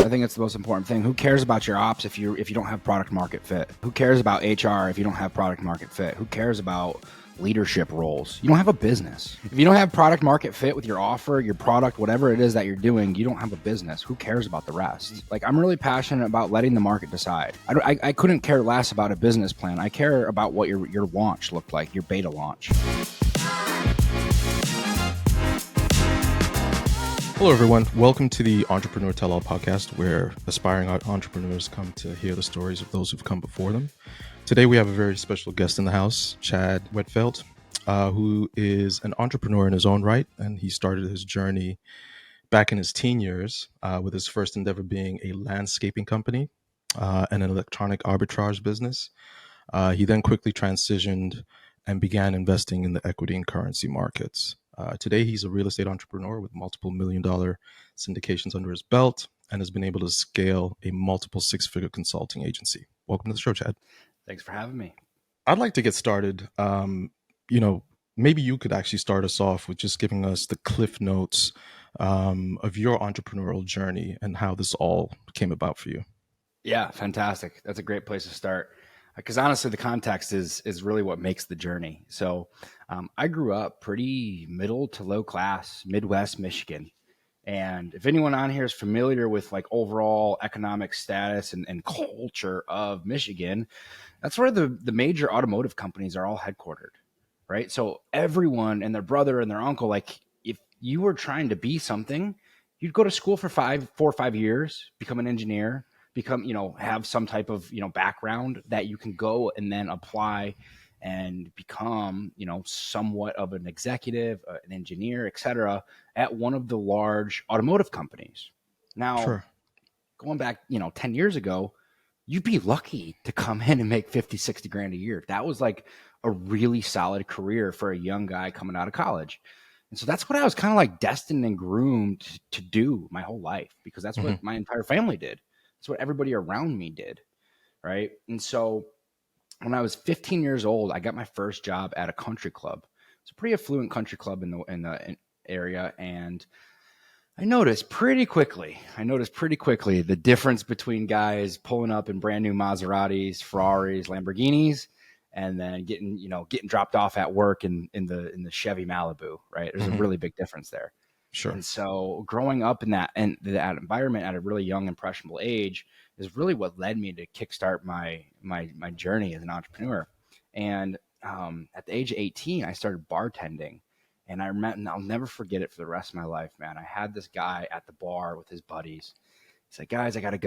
I think it's the most important thing. Who cares about your ops if you don't have product market fit? Who cares about HR if you don't have product market fit? Who cares about leadership roles? You don't have a business. If you don't have product market fit with your offer, your product, whatever it is that you're doing, you don't have a business. Who cares about the rest? Like, I'm really passionate about letting the market decide. I couldn't care less about a business plan. I care about what your launch looked like, your beta launch. Hello, everyone. Welcome to the Entrepreneur Tell-All podcast, where aspiring entrepreneurs come to hear the stories of those who've come before them. Today, we have a very special guest in the house, Chad Wittfeldt, who is an entrepreneur in his own right, and he started his journey back in his teen years, with his first endeavor being a landscaping company and an electronic arbitrage business. He then quickly transitioned and began investing in the equity and currency markets. Today, he's a real estate entrepreneur with multiple million-dollar syndications under his belt and has been able to scale a multiple six-figure consulting agency. Welcome to the show, Chad. Thanks for having me. I'd like to get started. Maybe you could actually start us off with just giving us the cliff notes of your entrepreneurial journey and how this all came about for you. Yeah, fantastic. That's a great place to start. Because honestly, the context is really what makes the journey. So I grew up pretty middle to low class, Midwest Michigan. And if anyone on here is familiar with like overall economic status and culture of Michigan, that's where the major automotive companies are all headquartered, right? So everyone and their brother and their uncle, like if you were trying to be something, you'd go to school for 4 or 5 years, become an engineer, have some type of, background that you can go and then apply and become, somewhat of an executive, an engineer, et cetera, at one of the large automotive companies. Now, Sure. Going back, 10 years ago, you'd be lucky to come in and make 50, 60 grand a year. That was like a really solid career for a young guy coming out of college. And so that's what I was kind of like destined and groomed to do my whole life, because that's what my entire family did. That's what everybody around me did, right? And so when I was 15 years old, I got my first job at a country club. It's a pretty affluent country club in the area, and I noticed pretty quickly the difference between guys pulling up in brand new Maseratis, Ferraris, Lamborghinis, and then getting dropped off at work in the Chevy Malibu, right? There's a really big difference there. Sure. And so growing up in that environment at a really young, impressionable age is really what led me to kickstart my journey as an entrepreneur. And at the age of 18, I started bartending. And I'll never forget it for the rest of my life, man. I had this guy at the bar with his buddies. He's like, guys, I got to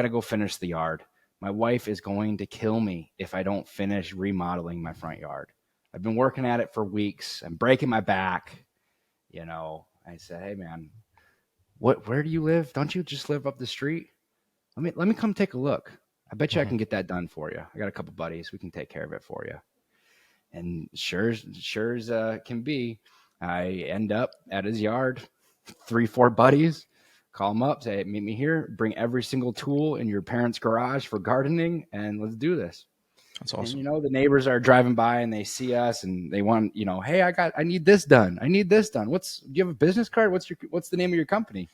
go finish the yard. My wife is going to kill me if I don't finish remodeling my front yard. I've been working at it for weeks. I'm breaking my back, I said, hey man, where do you live? Don't you just live up the street? Let me come take a look. I bet you I can get that done for you. I got a couple buddies. We can take care of it for you. And sure as can be, I end up at his yard, 3-4 buddies, call them up, say, hey, meet me here, bring every single tool in your parents' garage for gardening, and let's do this. That's awesome. And, the neighbors are driving by and they see us and they want, hey, I need this done. Do you have a business card? What's the name of your company?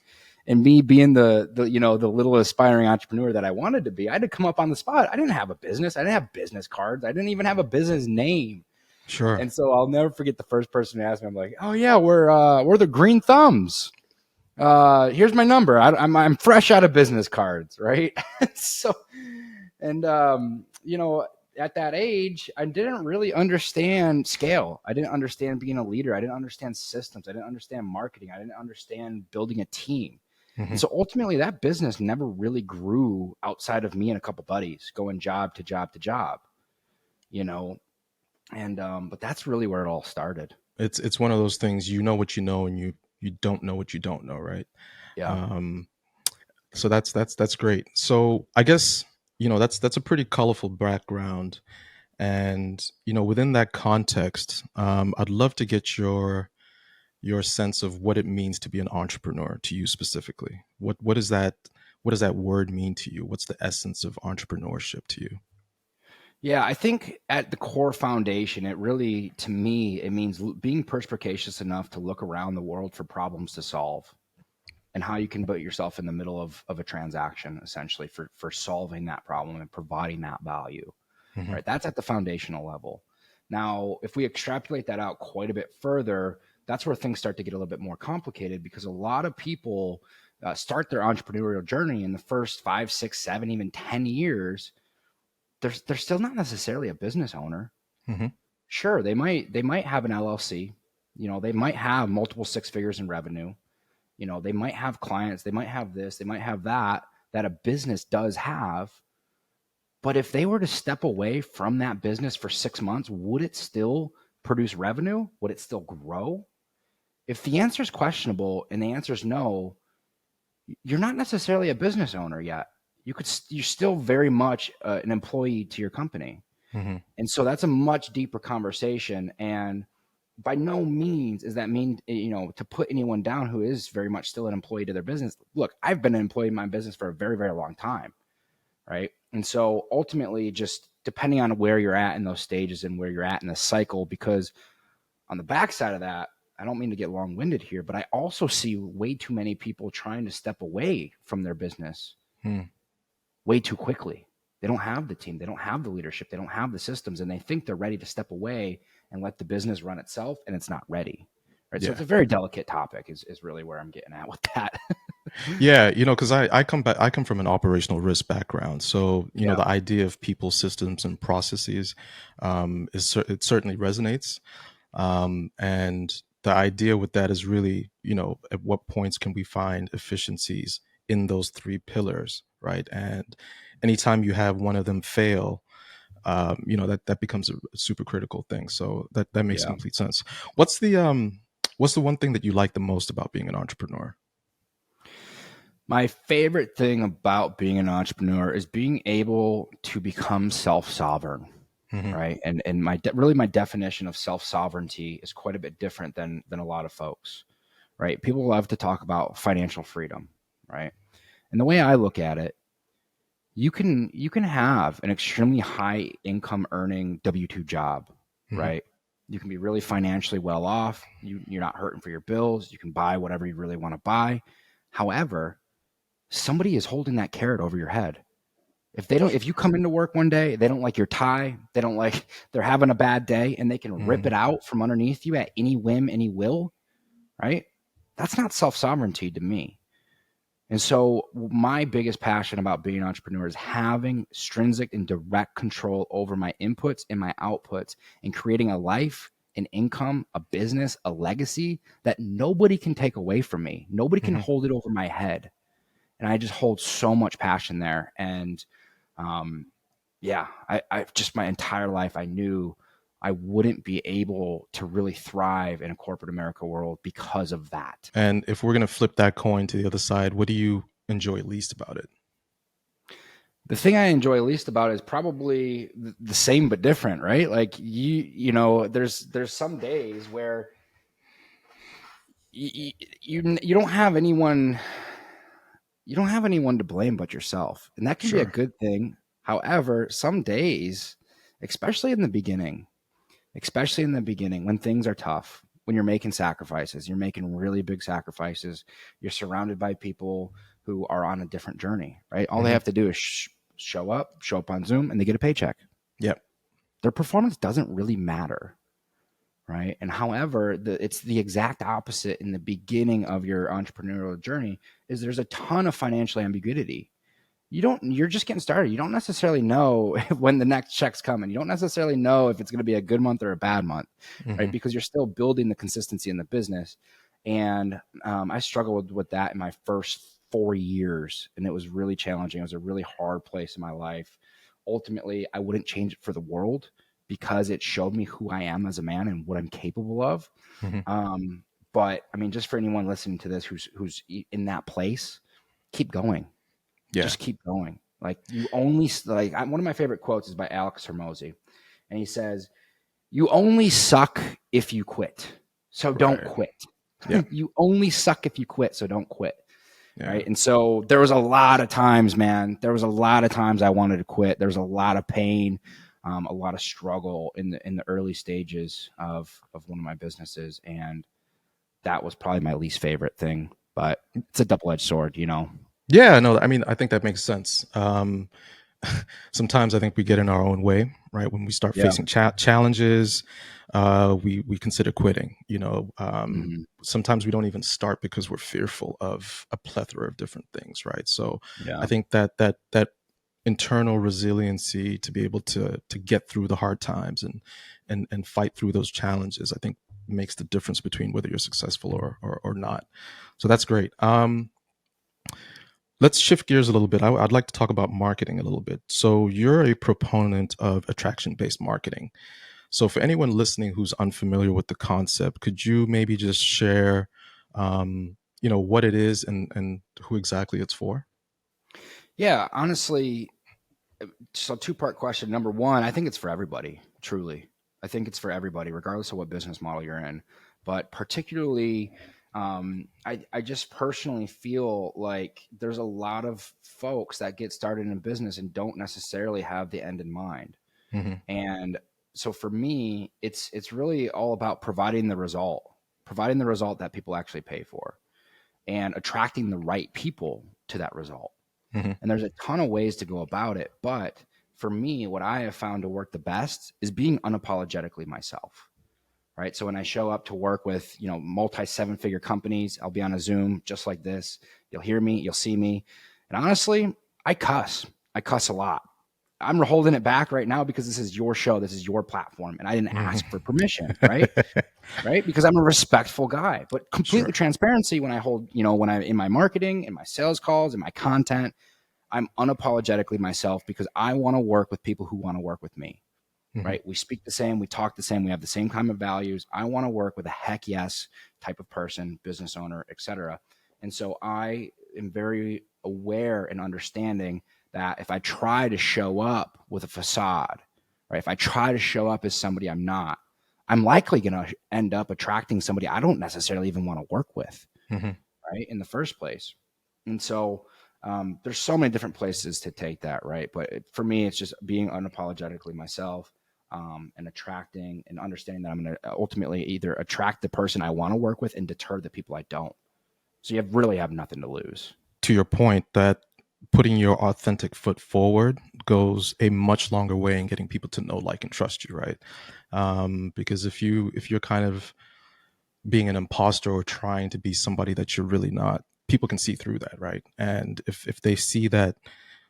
And me being the little aspiring entrepreneur that I wanted to be, I had to come up on the spot. I didn't have a business. I didn't have business cards. I didn't even have a business name. Sure. And so I'll never forget the first person who asked me, I'm like, oh yeah, we're the Green Thumbs. Here's my number. I'm fresh out of business cards. Right. At that age, I didn't really understand scale. I didn't understand being a leader. I didn't understand systems. I didn't understand marketing. I didn't understand building a team. And so ultimately that business never really grew outside of me and a couple buddies going job to job to job, but that's really where it all started. It's one of those things, what you know, and you don't know what you don't know. Right. Yeah. So that's great. So I guess, that's a pretty colorful background. And, within that context, I'd love to get your sense of what it means to be an entrepreneur to you specifically. What does that word mean to you? What's the essence of entrepreneurship to you? Yeah, I think at the core foundation, it really, to me, it means being perspicacious enough to look around the world for problems to solve. and how you can put yourself in the middle of a transaction, essentially, for solving that problem and providing that value, Mhm. right? That's at the foundational level. Now, if we extrapolate that out quite a bit further, that's where things start to get a little bit more complicated, because a lot of people start their entrepreneurial journey in the first 5, 6, 7, even 10 years. They're still not necessarily a business owner. Mhm. Sure, they might have an LLC. They might have multiple six figures in revenue. They might have clients, they might have this, they might have that a business does have. But if they were to step away from that business for 6 months, would it still produce revenue? Would it still grow? If the answer is questionable and the answer is no, you're not necessarily a business owner yet. You're still very much an employee to your company. Mhm. And so that's a much deeper conversation. And by no means is that mean, to put anyone down who is very much still an employee to their business. Look, I've been an employee in my business for a very, very long time. Right. And so ultimately, just depending on where you're at in those stages and where you're at in the cycle, because on the backside of that, I don't mean to get long winded here, but I also see way too many people trying to step away from their business Mhm. way too quickly. They don't have the team, they don't have the leadership, they don't have the systems, and they think they're ready to step away and let the business run itself, and it's not ready. Right. So Yeah. it's a very delicate topic is really where I'm getting at with that. Yeah, because I come from an operational risk background. So, Yeah. the idea of people, systems, and processes it certainly resonates. And the idea with that is really, at what points can we find efficiencies in those three pillars, right? And anytime you have one of them fail, that becomes a super critical thing. So that makes Yeah. complete sense. What's the one thing that you like the most about being an entrepreneur? My favorite thing about being an entrepreneur is being able to become self-sovereign, Hmm. right? And really my definition of self-sovereignty is quite a bit different than a lot of folks, right? People love to talk about financial freedom, right? And the way I look at it, you can have an extremely high income earning W-2 job, Hmm. right? You can be really financially well off. You're not hurting for your bills. You can buy whatever you really want to buy. However, somebody is holding that carrot over your head. If you come into work one day, they don't like your tie, they're having a bad day, and they can rip Hmm. it out from underneath you at any whim, any will, right? That's not self-sovereignty to me. And so my biggest passion about being an entrepreneur is having stringent and direct control over my inputs and my outputs, and creating a life, an income, a business, a legacy that nobody can take away from me. Nobody can Hmm. hold it over my head. And I just hold so much passion there. And um, yeah, I just my entire life I knew I wouldn't be able to really thrive in a corporate America world because of that. And if we're gonna flip that coin to the other side, what do you enjoy least about it? The thing I enjoy least about it is probably the same but different, right? Like there's some days where you don't have anyone to blame but yourself, and that can be a Sure. good thing. However, some days, especially in the beginning, when things are tough, when you're making sacrifices, you're making really big sacrifices, you're surrounded by people who are on a different journey, right? All they Hmm. have to do is show up on Zoom, and they get a paycheck. Yep. Their performance doesn't really matter, right? And however, it's the exact opposite in the beginning of your entrepreneurial journey. Is there's a ton of financial ambiguity. You're just getting started. You don't necessarily know when the next check's coming. You don't necessarily know if it's going to be a good month or a bad month, Hmm. right? Because you're still building the consistency in the business. And I struggled with that in my first 4 years, and it was really challenging. It was a really hard place in my life. Ultimately, I wouldn't change it for the world, because it showed me who I am as a man and what I'm capable of. Hmm. Um, but I mean, just for anyone listening to this who's in that place, keep going, Yeah. just keep going. Like you only like one of my favorite quotes is by Alex Ramey, and he says, "You only suck if you quit, so don't Right. quit. Yeah. You only suck if you quit, so don't quit." Yeah. Right. And so there was a lot of times, man. There was a lot of times I wanted to quit. There was a lot of pain, a lot of struggle in the early stages of one of my businesses, and that was probably my least favorite thing. but it's a double-edged sword, Yeah, no, I mean, I think that makes sense. Sometimes I think we get in our own way, right? When we start Yeah. facing challenges, we consider quitting. Hmm. Sometimes we don't even start because we're fearful of a plethora of different things, right? So I Yeah. think that internal resiliency to be able to get through the hard times and fight through those challenges, I think makes the difference between whether you're successful or not. So that's great. Let's shift gears a little bit. I'd like to talk about marketing a little bit. So you're a proponent of attraction-based marketing. So for anyone listening who's unfamiliar with the concept, could you maybe just share, what it is and who exactly it's for? Yeah, honestly, so two-part question. Number one, I think it's for everybody, truly. I think it's for everybody, regardless of what business model you're in. But particularly, I just personally feel like there's a lot of folks that get started in business and don't necessarily have the end in mind. Hmm. And so for me, it's really all about providing the result that people actually pay for, and attracting the right people to that result. Hmm. And there's a ton of ways to go about it. But for me, what I have found to work the best is being unapologetically myself. Right. So when I show up to work with, multi 7-figure companies, I'll be on a Zoom just like this. You'll hear me, you'll see me. And honestly, I cuss. I cuss a lot. I'm holding it back right now because this is your show. This is your platform. And I didn't Hmm. ask for permission. Right. Right. Because I'm a respectful guy, but completely Sure. transparency when I hold, when I'm in my marketing, in my sales calls, in my content, I'm unapologetically myself because I want to work with people who want to work with me, Hmm. right? We speak the same, we talk the same, we have the same kind of values. I want to work with a heck yes type of person, business owner, etc. And so I am very aware and understanding that if I try to show up with a facade, right? If I try to show up as somebody I'm not, I'm likely going to end up attracting somebody I don't necessarily even want to work with, Hmm. right, in the first place. And so there's so many different places to take that, right? But for me, it's just being unapologetically myself, and attracting and understanding that I'm going to ultimately either attract the person I want to work with and deter the people I don't. So you really have nothing to lose. To your point, that putting your authentic foot forward goes a much longer way in getting people to know, like, and trust you, right? Because if you're kind of being an imposter or trying to be somebody that you're really not, people can see through that, right? And if they see that,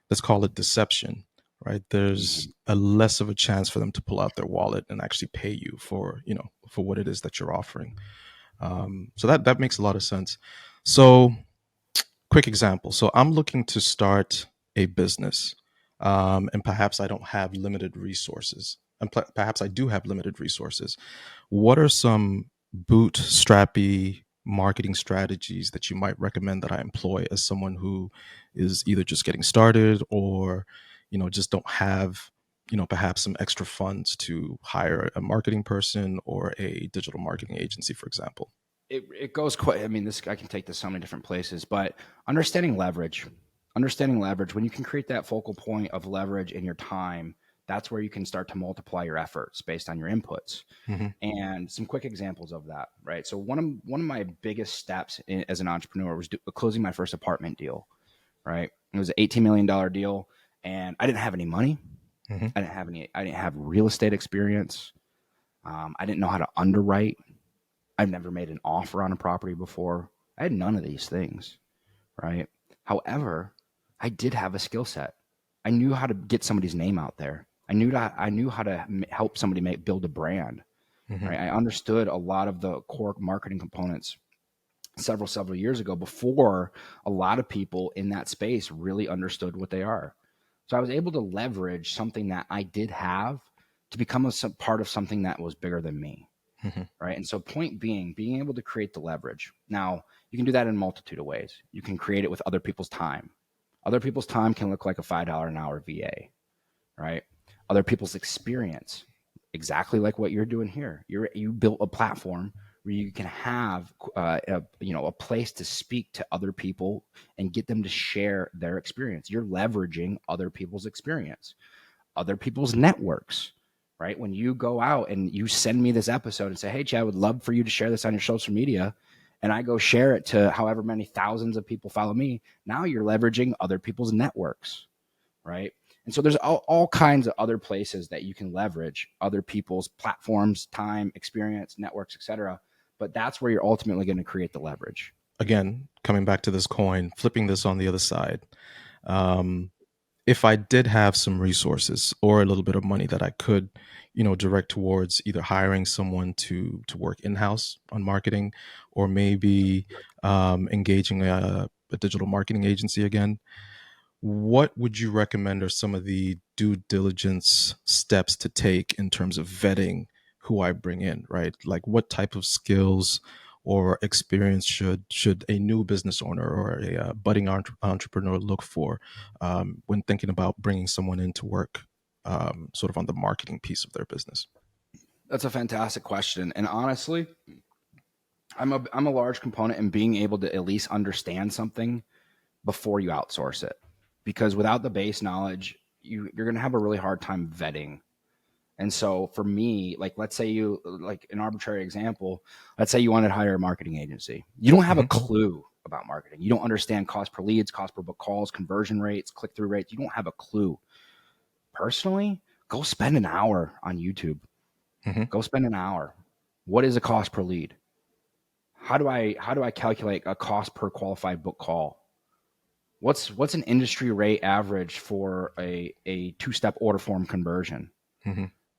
let's call it deception, right? There's Hmm. a less of a chance for them to pull out their wallet and actually pay you for what it is that you're offering. So that makes a lot of sense. So, quick example. So I'm looking to start a business, and perhaps I don't have limited resources, and perhaps I do have limited resources. What are some bootstrappy marketing strategies that you might recommend that I employ as someone who is either just getting started or, just don't have, perhaps some extra funds to hire a marketing person or a digital marketing agency, for example? It goes quite. I mean, this I can take this so many different places, but understanding leverage. When you can create that focal point of leverage in your time, that's where you can start to multiply your efforts based on your inputs. Hmm. And some quick examples of that, right? So one of my biggest steps as an entrepreneur was closing my first apartment deal, right? It was an $18 million deal, and I didn't have any money. Hmm. I didn't have real estate experience. I didn't know how to underwrite. I've never made an offer on a property before. I had none of these things, right? However, I did have a skill set. I knew how to get somebody's name out there. I knew how to help somebody build a brand, Hmm. right? I understood a lot of the core marketing components several years ago before a lot of people in that space really understood what they are. So I was able to leverage something that I did have to become part of something that was bigger than me, Hmm. right? And so point being able to create the leverage. Now, you can do that in a multitude of ways. You can create it with other people's time. Other people's time can look like a $5 an hour VA, right? Other people's experience, exactly like what you're doing here. You built a platform where you can have a place to speak to other people and get them to share their experience. You're leveraging other people's experience, other people's networks, right? When you go out and you send me this episode and say, "Hey, Chad, I would love for you to share this on your social media," and I go share it to however many thousands of people follow me, now you're leveraging other people's networks, right? And so there's all kinds of other places that you can leverage other people's platforms, time, experience, networks, etc. But that's where you're ultimately going to create the leverage. Again, coming back to this coin, flipping this on the other side. If I did have some resources or a little bit of money that I could, direct towards either hiring someone to work in-house on marketing, or maybe engaging a digital marketing agency again, what would you recommend are some of the due diligence steps to take in terms of vetting who I bring in, right? Like what type of skills or experience should a new business owner or a budding entrepreneur look for when thinking about bringing someone in to work sort of on the marketing piece of their business? That's a fantastic question. And honestly, I'm a large component in being able to at least understand something before you outsource it. Because without the base knowledge, you're going to have a really hard time vetting. And so for me, like, let's say you, like an arbitrary example, let's say you wanted to hire a marketing agency. You don't have a clue about marketing. You don't understand cost per leads, cost per book calls, conversion rates, click-through rates. You don't have a clue. Personally, go spend an hour on YouTube. Go spend an hour. What is a cost per lead? How do I calculate a cost per qualified book call? What's an industry rate average for a two-step order form conversion?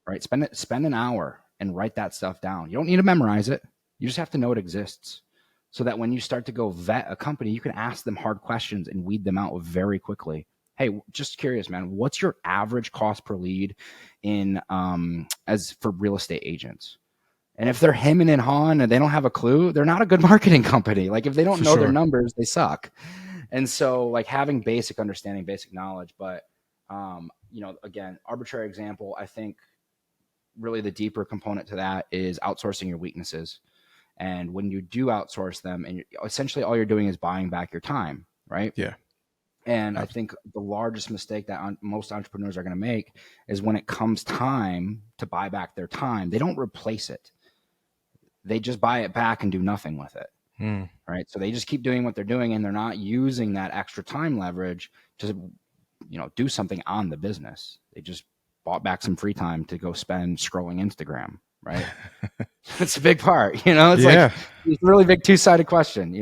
Right? Spend an hour and write that stuff down. You don't need to memorize it. You just have to know it exists, so that when you start to go vet a company, you can ask them hard questions and weed them out very quickly. Hey, just curious, man, what's your average cost per lead in as for real estate agents? And if they're hemming and hawing and they don't have a clue, they're not a good marketing company. Like if they don't know their numbers, they suck. And so like having basic understanding, basic knowledge, but again, arbitrary example, I think really the deeper component to that is outsourcing your weaknesses. And when you do outsource them, and essentially all you're doing is buying back your time, right? Yeah. And I think the largest mistake that most entrepreneurs are going to make is when it comes time to buy back their time, they don't replace it. They just buy it back and do nothing with it. Right. So they just keep doing what they're doing, and they're not using that extra time leverage to, do something on the business. They just bought back some free time to go spend scrolling Instagram. Right. It's a big part, it's like it's a really big two-sided question,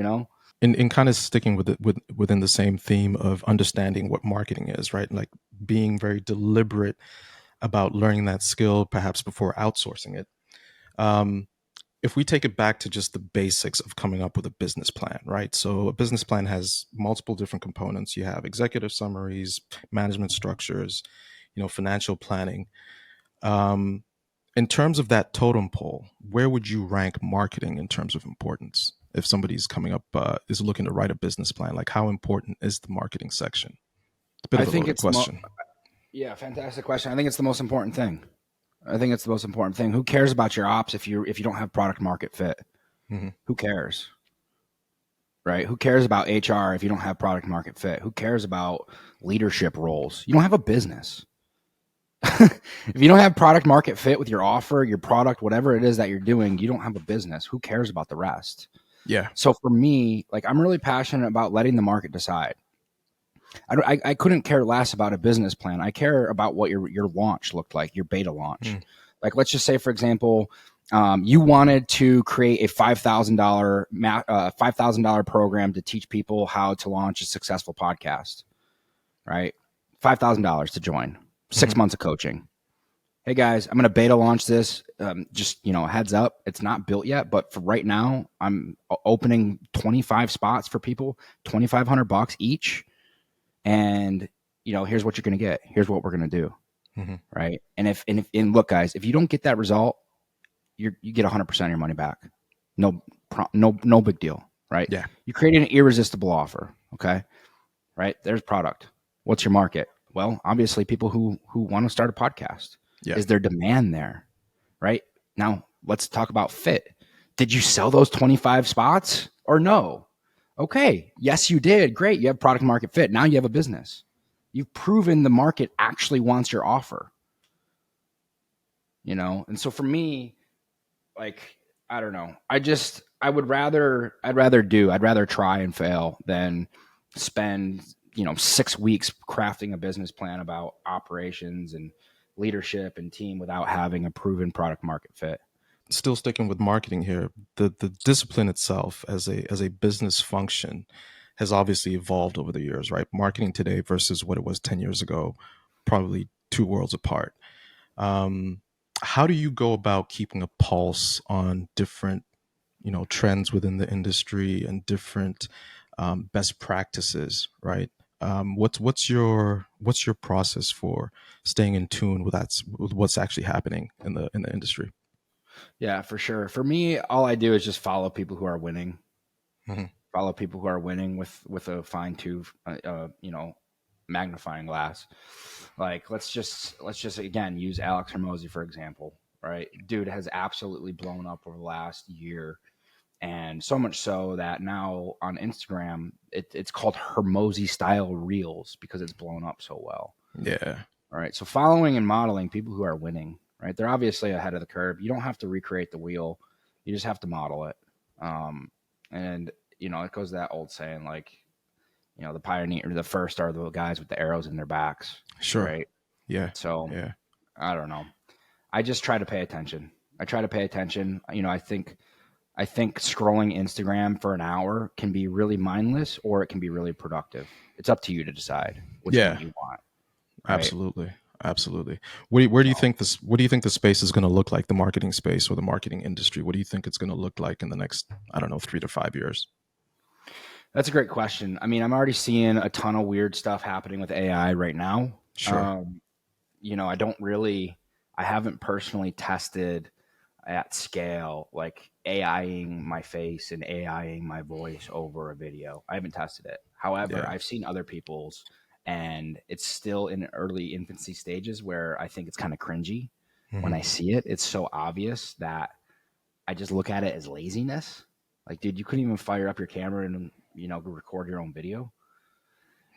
In kind of sticking with it within the same theme of understanding what marketing is, right? Like being very deliberate about learning that skill, perhaps before outsourcing it. If we take it back to just the basics of coming up with a business plan, right? So a business plan has multiple different components. You have executive summaries, management structures, financial planning. In terms of that totem pole, where would you rank marketing in terms of importance? If somebody's coming up, is looking to write a business plan, like how important is the marketing section? It's a bit of a loaded question. Fantastic question. I think it's the most important thing. Who cares about your ops if you don't have product market fit? Who cares? Right? Who cares about HR if you don't have product market fit? Who cares about leadership roles? You don't have a business. If you don't have product market fit with your offer, your product, whatever it is that you're doing, you don't have a business. Who cares about the rest? Yeah. So for me, like I'm really passionate about letting the market decide. I couldn't care less about a business plan. I care about what your launch looked like, your beta launch. Like, let's just say, for example, you wanted to create a $5,000 program to teach people how to launch a successful podcast, right? $5,000 to join, 6 months of coaching. Hey guys, I'm going to beta launch this. Just, heads up, it's not built yet, but for right now, I'm opening 25 spots for people, $2,500 each. And, here's what you're going to get. Here's what we're going to do. Right. And look, guys, if you don't get that result, you get 100% of your money back. No big deal. Right. Yeah. You created an irresistible offer. Okay. Right. There's product. What's your market? Well, obviously people who want to start a podcast. Yeah. Is there demand there? Right. Now let's talk about fit. Did you sell those 25 spots or no? Okay. Yes, you did. Great. You have product market fit. Now you have a business. You've proven the market actually wants your offer. And so for me, like, I don't know. I'd rather try and fail than spend, 6 weeks crafting a business plan about operations and leadership and team without having a proven product market fit. Still sticking with marketing here, the discipline itself as a business function has obviously evolved over the years, right? Marketing today versus what it was 10 years ago, probably two worlds apart. Um, how do you go about keeping a pulse on different, trends within the industry and different best practices, right? What's your process for staying in tune with what's actually happening in the industry? Yeah, for sure. For me, all I do is just follow people who are winning. Mhm. Follow people who are winning with a fine tooth, magnifying glass. Like let's just again use Alex Ramey for example. Right, dude has absolutely blown up over the last year, and so much so that now on Instagram it's called Hermosi style reels because it's blown up so well. Yeah. All right, so following and modeling people who are winning, right? They're obviously ahead of the curve. You don't have to recreate the wheel; you just have to model it. And it goes to that old saying, like, the pioneer, the first are the guys with the arrows in their backs, Sure. right? Yeah. So Yeah. I don't know. I just try to pay attention. I try to pay attention. I think scrolling Instagram for an hour can be really mindless or it can be really productive. It's up to you to decide which one Yeah. you want, right? Absolutely. Absolutely. Where do you So think this? What do you think the space is going to look like? The marketing space or the marketing industry? What do you think it's going to look like in the next, I don't know, 3 to 5 years? that's a great question. I mean, I'm already seeing a ton of weird stuff happening with AI right now. Sure. Um, I haven't personally tested at scale, like AIing my face and AIing my voice over a video. I haven't tested it. However, Yeah. I've seen other people's, and it's still in early infancy stages where I think it's kind of cringy. When Hmm. I see it, it's so obvious that I just look at it as laziness. Like, dude, you couldn't even fire up your camera and record your own video,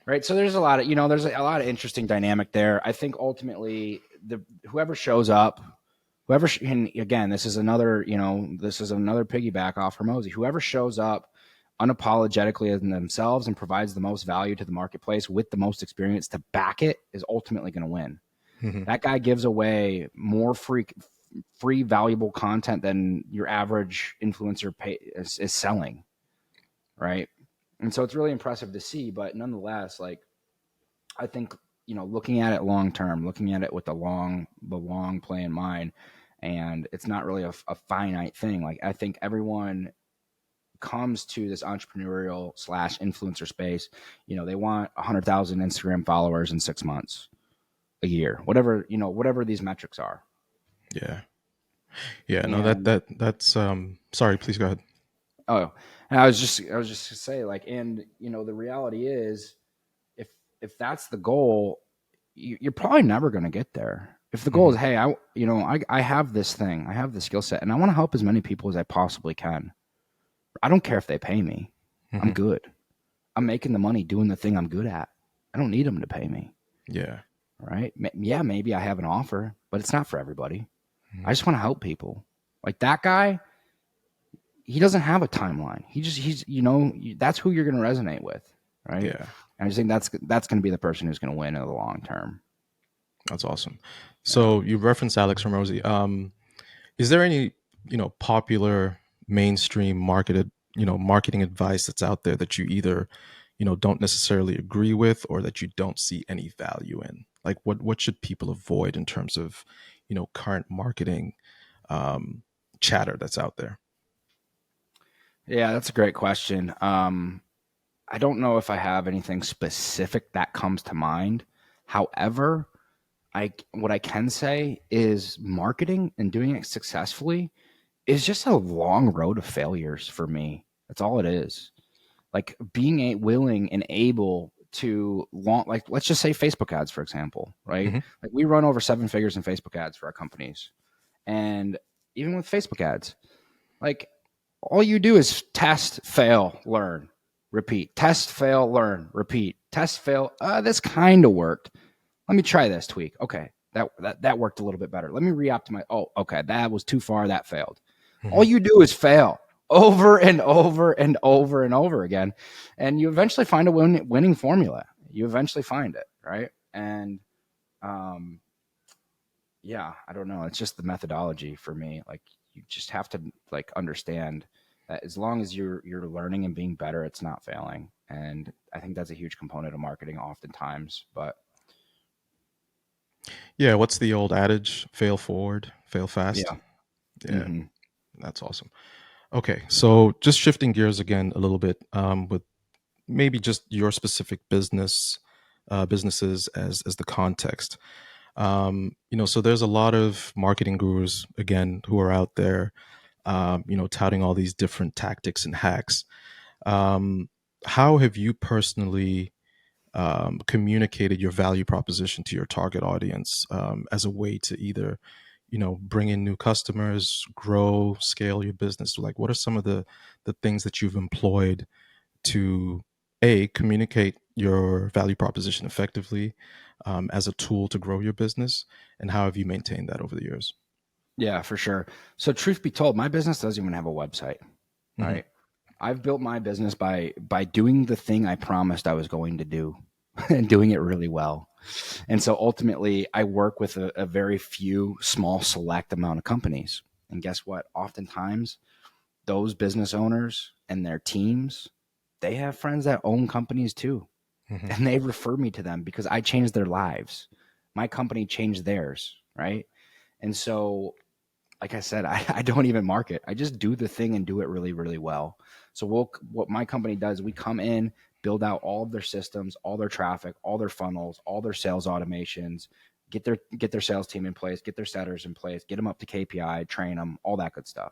right? So there's a lot of interesting dynamic there. I think ultimately the whoever shows up, and again, this is another piggyback off Hermosi. Whoever shows up unapologetically in themselves and provides the most value to the marketplace with the most experience to back it is ultimately going to win. Hmm. That guy gives away more free valuable content than your average influencer is selling, right? And so it's really impressive to see, but nonetheless, like, I think, looking at it long term, looking at it with the long play in mind, and it's not really a finite thing. Like, I think everyone comes to this entrepreneurial slash influencer space. They want 100,000 Instagram followers in 6 months, a year, whatever these metrics are. Yeah. Yeah. No, And that's sorry, please go ahead. oh, and I was just to say, like, and the reality is, if that's the goal, you're probably never going to get there. If the goal Hmm. is, hey, I have this thing, I have the skill set, and I want to help as many people as I possibly can. I don't care if they pay me. I'm Hmm. good. I'm making the money doing the thing I'm good at. I don't need them to pay me, Yeah. right? Yeah, maybe I have an offer, but it's not for everybody. I Mhm. just want to help people. Like that guy, he doesn't have a timeline. That's who you're going to resonate with, right? Yeah. And I just think that's going to be the person who's going to win in the long term. That's awesome. Yeah. So you referenced Alex Ramosi. Is there any, popular mainstream marketing advice that's out there that you either, don't necessarily agree with or that you don't see any value in? Like what should people avoid in terms of, current marketing um, chatter that's out there? Yeah, that's a great question. I don't know if I have anything specific that comes to mind. However, what I can say is marketing and doing it successfully is just a long road of failures for me. That's all it is. Like being willing and able to like let's just say Facebook ads, for example, right? Hmm. Like we run over 7 figures in Facebook ads for our companies. And even with Facebook ads, like all you do is test, fail, learn, repeat. Test, fail, learn, repeat. Test, fail. This kind of worked. Let me try this tweak. Okay, that worked a little bit better. Let me re-optimize. Oh, okay, that was too far. That failed. All Hmm. you do is fail over and over and over and over again. And you eventually find a winning formula. You eventually find it, right? And um, yeah, I don't know. It's just the methodology for me. Like you just have to like understand that as long as you're learning and being better, it's not failing. And I think that's a huge component of marketing oftentimes. But Yeah, what's the old adage? Fail forward, fail fast. yeah. Yeah, Hmm. that's awesome. Okay, so just shifting gears again a little bit, with maybe just your specific businesses as the context. So there's a lot of marketing gurus again who are out there, touting all these different tactics and hacks. Um, how have you personally communicated your value proposition to your target audience, as a way to either, bring in new customers, grow, scale your business? Like, what are some of the things that you've employed to communicate your value proposition effectively, as a tool to grow your business, and how have you maintained that over the years? Yeah, for sure. So truth be told, my business doesn't even have a website, Hmm. right? I've built my business by doing the thing I promised I was going to do and doing it really well. And so ultimately, I work with a very few small select amount of companies. And guess what? Oftentimes, those business owners and their teams, they have friends that own companies too. Hmm. And they refer me to them because I changed their lives. My company changed theirs, right? And so like I said, I don't even market. I just do the thing and do it really, really well. So what my company does, we come in, build out all of their systems, all their traffic, all their funnels, all their sales automations, get their sales team in place, get their setters in place, get them up to KPI, train them, all that good stuff.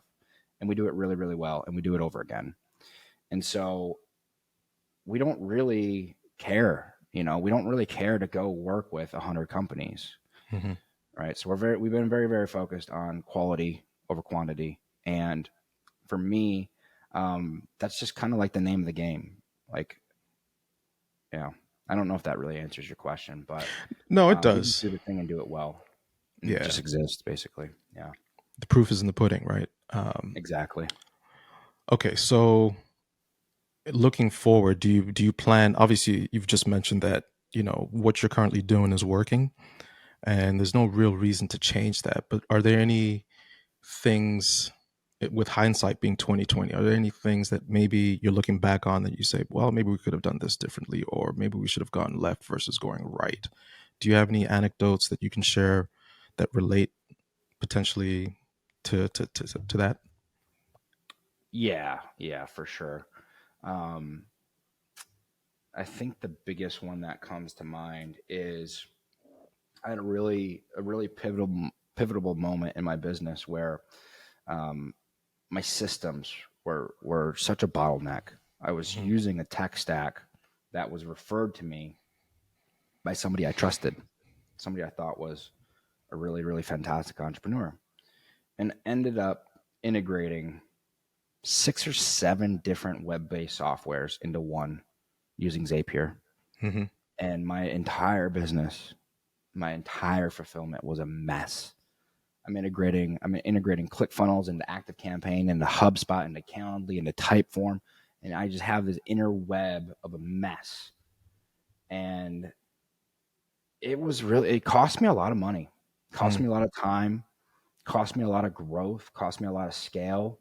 And we do it really, really well, and we do it over again. And so we don't really care. We don't really care to go work with 100 companies, Hmm. right? So we've been very, very focused on quality over quantity. And for me, that's just kind of like the name of the game. Like, yeah, I don't know if that really answers your question, but No, it we just does. do the thing and do it well and Yeah, just exist basically. Yeah, the proof is in the pudding, right? exactly. Okay, so looking forward, do you plan? Obviously, you've just mentioned that what you're currently doing is working, and there's no real reason to change that. But are there any things, with hindsight being 2020, are there any things that maybe you're looking back on that you say, well, maybe we could have done this differently, or maybe we should have gone left versus going right? Do you have any anecdotes that you can share that relate potentially to that? Yeah, yeah, for sure. Um, I think the biggest one that comes to mind is I had a really pivotal moment in my business where um, my systems were such a bottleneck. I was Hmm. using a tech stack that was referred to me by somebody I trusted, somebody I thought was a really, really fantastic entrepreneur, and ended up integrating 6 or 7 different web-based softwares into one using Zapier. Hmm. And my entire business, my entire fulfillment was a mess. I'm integrating ClickFunnels into ActiveCampaign, into HubSpot, into Calendly, into Typeform, and I just have this inner web of a mess. And it cost me a lot of money, cost Hmm. me a lot of time, cost me a lot of growth, cost me a lot of scale.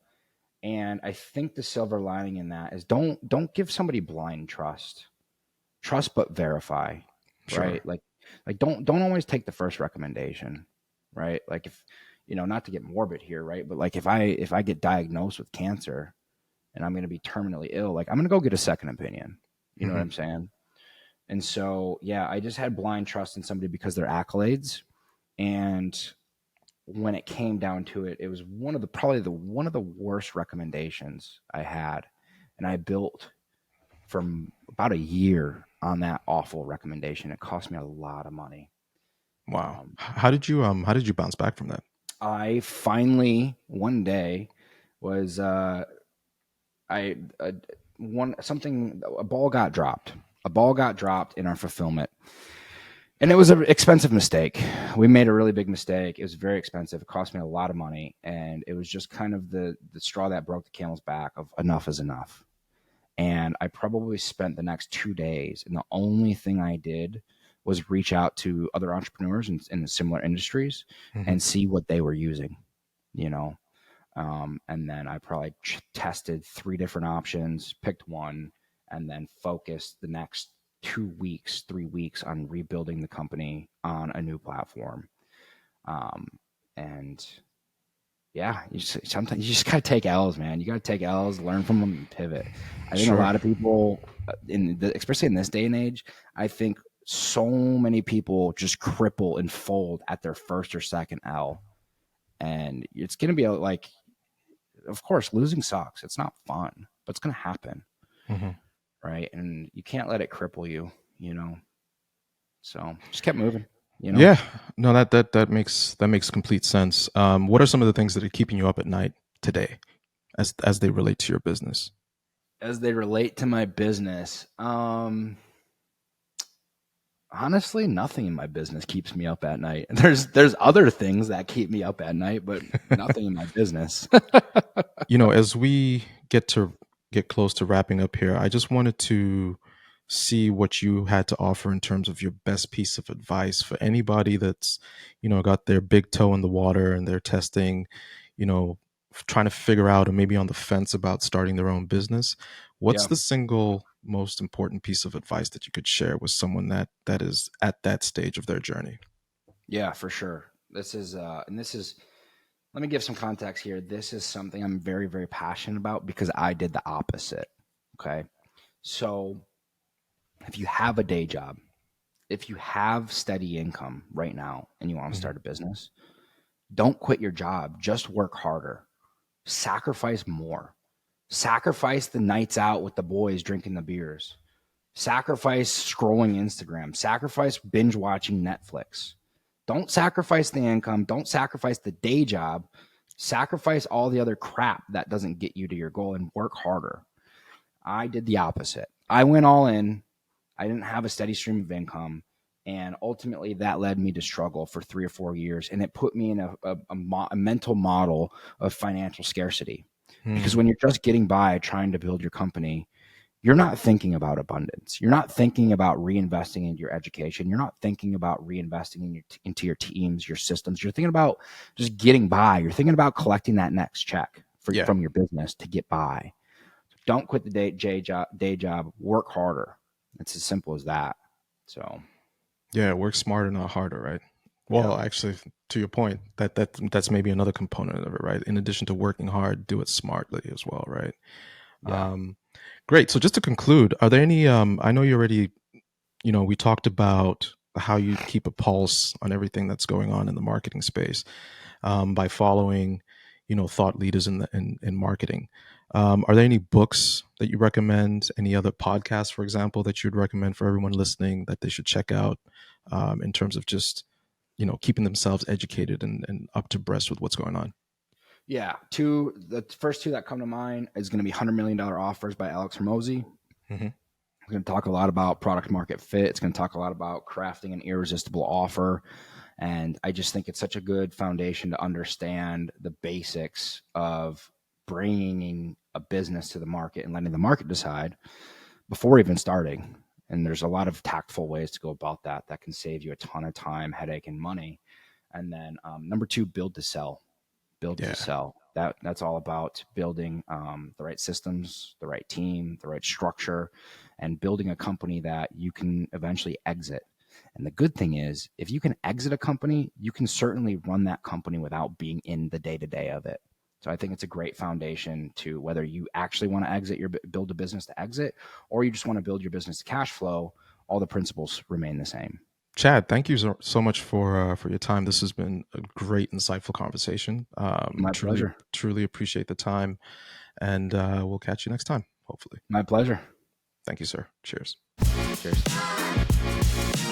And I think the silver lining in that is don't give somebody blind trust. Trust but verify, Sure. right? Like don't always take the first recommendation, right? Like if not to get morbid here, right? But like if I get diagnosed with cancer and I'm going to be terminally ill, like I'm going to go get a second opinion. You know what Hmm. I'm saying? And so, yeah, I just had blind trust in somebody because their accolades. And when it came down to it, it was one of the worst recommendations I had. And I built from about a year on that awful recommendation. It cost me a lot of money. Wow. Um, How did you bounce back from that? I finally one day was I one something a ball got dropped. A ball got dropped in our fulfillment, And it was an expensive mistake. We made a really big mistake. It was very expensive. It cost me a lot of money, and it was just kind of the straw that broke the camel's back of enough is enough. And I probably spent the next 2 days, and the only thing I did was reach out to other entrepreneurs in similar industries Hmm. and see what they were using, you know. And then I probably tested 3 different options, picked one, and then focused the next 2 weeks, 3 weeks on rebuilding the company on a new platform. Um, and yeah, sometimes you just gotta take L's, man. You gotta take L's, learn from them, and pivot. I think a Sure. lot of people, especially in this day and age, I think so many people just cripple and fold at their first or second L, and it's gonna be like, of course, losing sucks. It's not fun, but it's gonna happen, Hmm. right? And you can't let it cripple you, you know. So just kept moving, you know. Yeah. No, that makes complete sense. What are some of the things that are keeping you up at night today, as they relate to your business? As they relate to my business, honestly, nothing in my business keeps me up at night. There's other things that keep me up at night, but nothing in my business. As we get close to wrapping up here, I just wanted to see what you had to offer in terms of your best piece of advice for anybody that's, got their big toe in the water and they're testing, you know, trying to figure out or maybe on the fence about starting their own business. What's Yeah, the single most important piece of advice that you could share with someone that is at that stage of their journey? yeah, for sure. Let me give some context here. This is something I'm very, very passionate about because I did the opposite. Okay. So if you have a day job, if you have steady income right now and you want to Mhm. start a business, don't quit your job. Just work harder. Sacrifice more. Sacrifice the nights out with the boys drinking the beers. Sacrifice scrolling Instagram. Sacrifice binge watching Netflix. Don't sacrifice the income. Don't sacrifice the day job. Sacrifice all the other crap that doesn't get you to your goal and work harder. I did the opposite. I went all in. I didn't have a steady stream of income. And ultimately, that led me to struggle for 3 or 4 years. And it put me in a mental model of financial scarcity. Because Hmm. when you're just getting by trying to build your company, you're not thinking about abundance. You're not thinking about reinvesting in your education. You're not thinking about reinvesting into your teams, your systems. You're thinking about just getting by. You're thinking about collecting that next check Yeah. from your business to get by. Don't quit the day job. Work harder. It's as simple as that. So, Yeah, work smarter, not harder, right? yeah, Well, actually, to your point, that's maybe another component of it, right? In addition to working hard, do it smartly as well, right? yeah, Um, Great. So just to conclude, are there any? I know you already, we talked about how you keep a pulse on everything that's going on in the marketing space by following, thought leaders in marketing. Are there any books that you recommend? Any other podcasts, for example, that you'd recommend for everyone listening that they should check out in terms of just keeping themselves educated and up to breast with what's going on? yeah. The first two that come to mind is going to be $100 Million Offers by Alex Ramey. Hmm. It's going to talk a lot about product market fit. It's going to talk a lot about crafting an irresistible offer. And I just think it's such a good foundation to understand the basics of bringing a business to the market and letting the market decide before even starting. And there's a lot of tactful ways to go about that that can save you a ton of time, headache, and money. And then number two, build to sell. Build to Yeah. sell. That's all about building the right systems, the right team, the right structure, and building a company that you can eventually exit. And the good thing is, if you can exit a company, you can certainly run that company without being in the day to day of it. So I think it's a great foundation to whether you actually want to build a business to exit, or you just want to build your business to cash flow. All the principles remain the same. Chad, thank you so much for your time. This has been a great, insightful conversation. My Truly, pleasure. truly appreciate the time, and we'll catch you next time, hopefully. My pleasure. Thank you, sir. Cheers. Cheers.